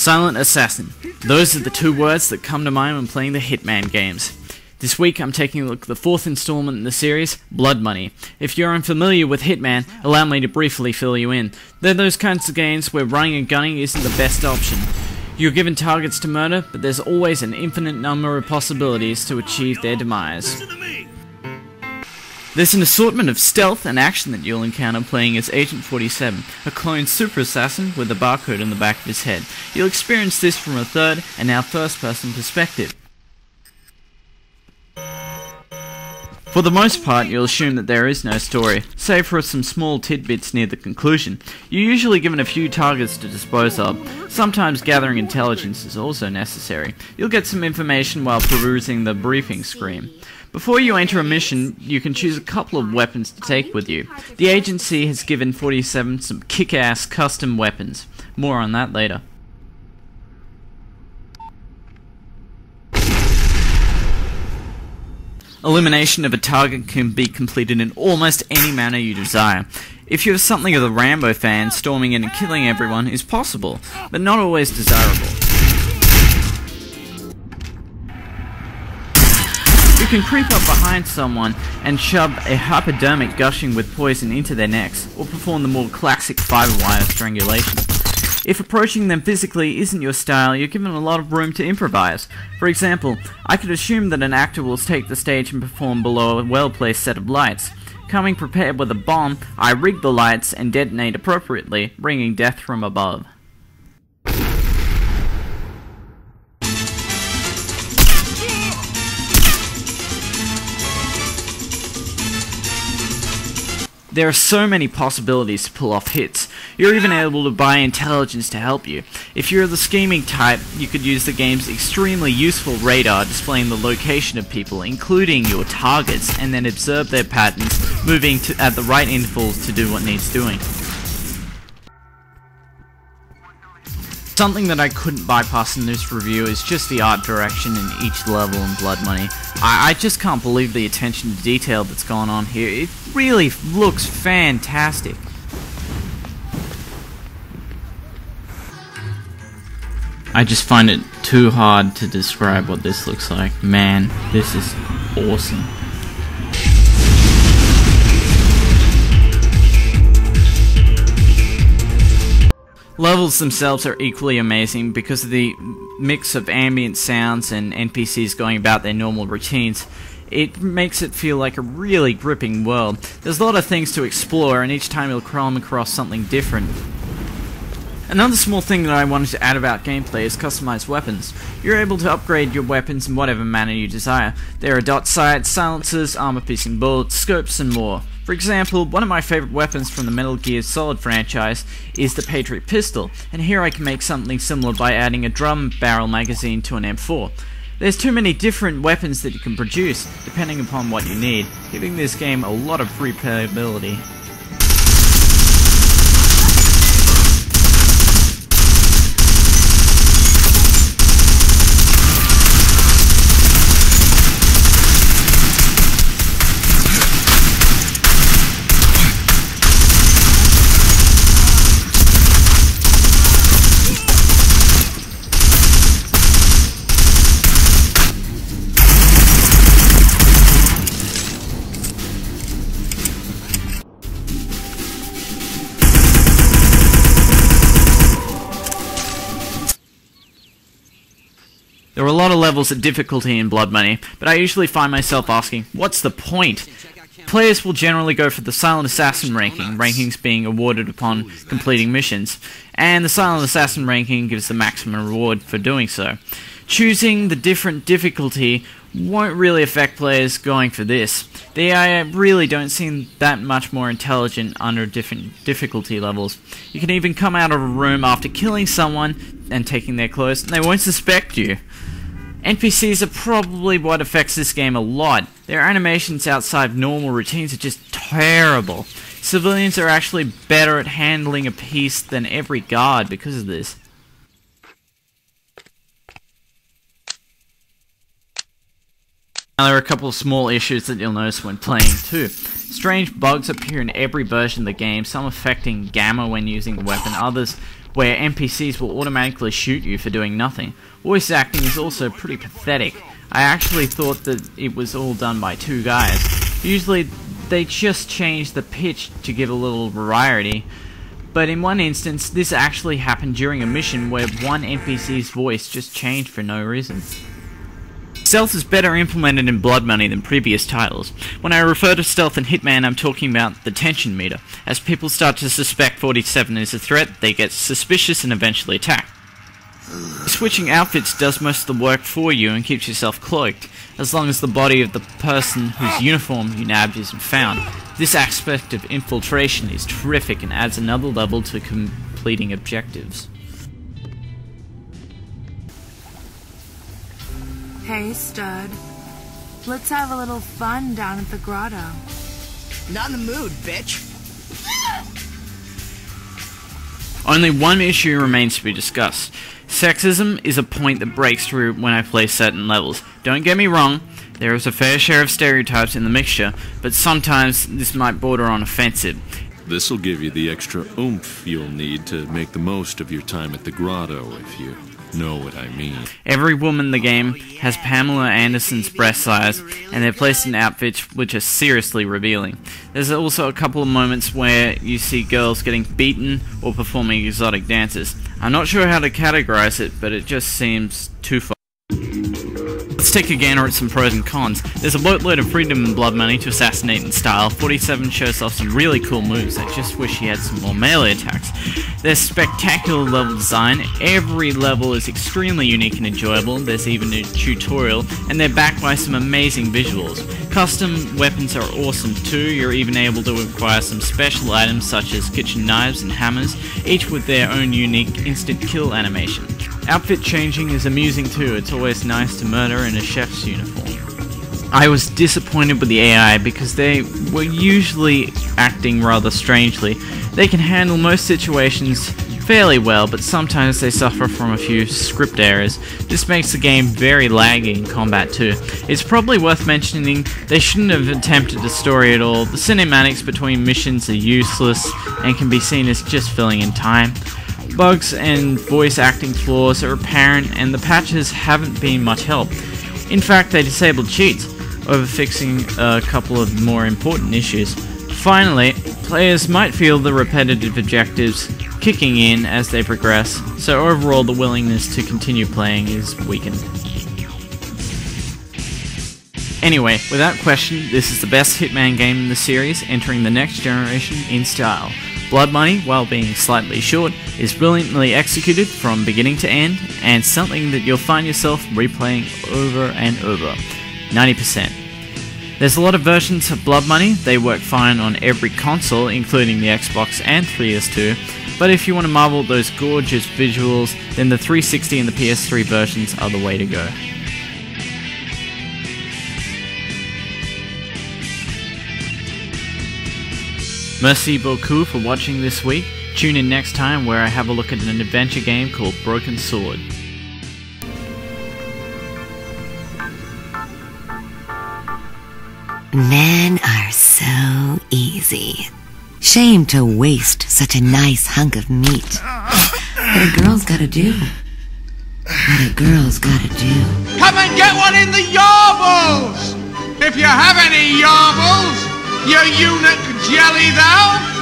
Silent Assassin. Those are the two words that come to mind when playing the Hitman games. This week I'm taking a look at the fourth installment in the series, Blood Money. If you're unfamiliar with Hitman, allow me to briefly fill you in. They're those kinds of games where running and gunning isn't the best option. You're given targets to murder, but there's always an infinite number of possibilities to achieve their demise. There's an assortment of stealth and action that you'll encounter playing as Agent 47, a clone super assassin with a barcode on the back of his head. You'll experience this from a third and now first-person perspective. For the most part, you'll assume that there is no story, save for some small tidbits near the conclusion. You're usually given a few targets to dispose of. Sometimes gathering intelligence is also necessary. You'll get some information while perusing the briefing screen. Before you enter a mission, you can choose a couple of weapons to take with you. The agency has given 47 some kick-ass custom weapons. More on that later. Elimination of a target can be completed in almost any manner you desire. If you're something of a Rambo fan, storming in and killing everyone is possible, but not always desirable. You can creep up behind someone and shove a hypodermic gushing with poison into their necks, or perform the more classic fiber wire strangulation. If approaching them physically isn't your style, you're given a lot of room to improvise. For example, I could assume that an actor will take the stage and perform below a well-placed set of lights. Coming prepared with a bomb, I rig the lights and detonate appropriately, bringing death from above. There are so many possibilities to pull off hits. You're even able to buy intelligence to help you. If you're the scheming type, you could use the game's extremely useful radar displaying the location of people, including your targets, and then observe their patterns, moving at the right intervals to do what needs doing. Something that I couldn't bypass in this review is just the art direction in each level in Blood Money. I just can't believe the attention to detail that's gone on here. It really looks fantastic. I just find it too hard to describe what this looks like. Man, this is awesome. Levels themselves are equally amazing because of the mix of ambient sounds and NPCs going about their normal routines. It makes it feel like a really gripping world. There's a lot of things to explore, and each time you'll come across something different. Another small thing that I wanted to add about gameplay is customized weapons. You're able to upgrade your weapons in whatever manner you desire. There are dot sights, silencers, armor-piercing bullets, scopes, and more. For example, one of my favorite weapons from the Metal Gear Solid franchise is the Patriot pistol, and here I can make something similar by adding a drum barrel magazine to an M4. There's too many different weapons that you can produce, depending upon what you need, giving this game a lot of replayability. There are a lot of levels of difficulty in Blood Money, but I usually find myself asking, what's the point? Players will generally go for the Silent Assassin ranking, rankings being awarded upon completing missions, and the Silent Assassin ranking gives the maximum reward for doing so. Choosing the different difficulty won't really affect players going for this. They really don't seem that much more intelligent under different difficulty levels. You can even come out of a room after killing someone and taking their clothes, and they won't suspect you. NPCs are probably what affects this game a lot. Their animations outside of normal routines are just terrible. Civilians are actually better at handling a piece than every guard because of this. Now, there are a couple of small issues that you'll notice when playing too. Strange bugs appear in every version of the game, some affecting gamma when using a weapon, others where NPCs will automatically shoot you for doing nothing. Voice acting is also pretty pathetic. I actually thought that it was all done by two guys. Usually they just change the pitch to give a little variety, but in one instance this actually happened during a mission where one NPC's voice just changed for no reason. Stealth is better implemented in Blood Money than previous titles. When I refer to stealth in Hitman, I'm talking about the tension meter. As people start to suspect 47 is a threat, they get suspicious and eventually attack. Switching outfits does most of the work for you and keeps yourself cloaked, as long as the body of the person whose uniform you nabbed isn't found. This aspect of infiltration is terrific and adds another level to completing objectives. Hey, stud. Let's have a little fun down at the grotto. Not in the mood, bitch. Only one issue remains to be discussed. Sexism is a point that breaks through when I play certain levels. Don't get me wrong, there is a fair share of stereotypes in the mixture, but sometimes this might border on offensive. This'll give you the extra oomph you'll need to make the most of your time at the grotto, if you know what I mean. Every woman in the game has Pamela Anderson's breast size, and they're placed in outfits which are seriously revealing. There's also a couple of moments where you see girls getting beaten or performing exotic dances. I'm not sure how to categorize it, but it just seems too far. Let's take a gander at some pros and cons. There's a boatload of freedom in Blood Money to assassinate in style. 47 shows off some really cool moves. I just wish he had some more melee attacks. There's spectacular level design. Every level is extremely unique and enjoyable. There's even a tutorial, and they're backed by some amazing visuals. Custom weapons are awesome too. You're even able to acquire some special items such as kitchen knives and hammers, each with their own unique instant kill animation. Outfit changing is amusing too. It's always nice to murder in a chef's uniform. I was disappointed with the AI because they were usually acting rather strangely. They can handle most situations fairly well, but sometimes they suffer from a few script errors. This makes the game very laggy in combat too. It's probably worth mentioning they shouldn't have attempted a story at all. The cinematics between missions are useless and can be seen as just filling in time. Bugs and voice acting flaws are apparent, and the patches haven't been much help. In fact, they disabled cheats, over-fixing a couple of more important issues. Finally, players might feel the repetitive objectives kicking in as they progress, so overall the willingness to continue playing is weakened. Anyway, without question, this is the best Hitman game in the series, entering the next generation in style. Blood Money, while being slightly short, is brilliantly executed from beginning to end, and something that you'll find yourself replaying over and over. 90%. There's a lot of versions of Blood Money. They work fine on every console, including the Xbox and 3DS2, but if you want to marvel at those gorgeous visuals, then the 360 and the PS3 versions are the way to go. Merci beaucoup for watching this week. Tune in next time where I have a look at an adventure game called Broken Sword. Men are so easy. Shame to waste such a nice hunk of meat. What a girl's gotta do. What a girl's gotta do. Come and get one in the yarbles! If you have any yarbles, you eunuch jelly thou!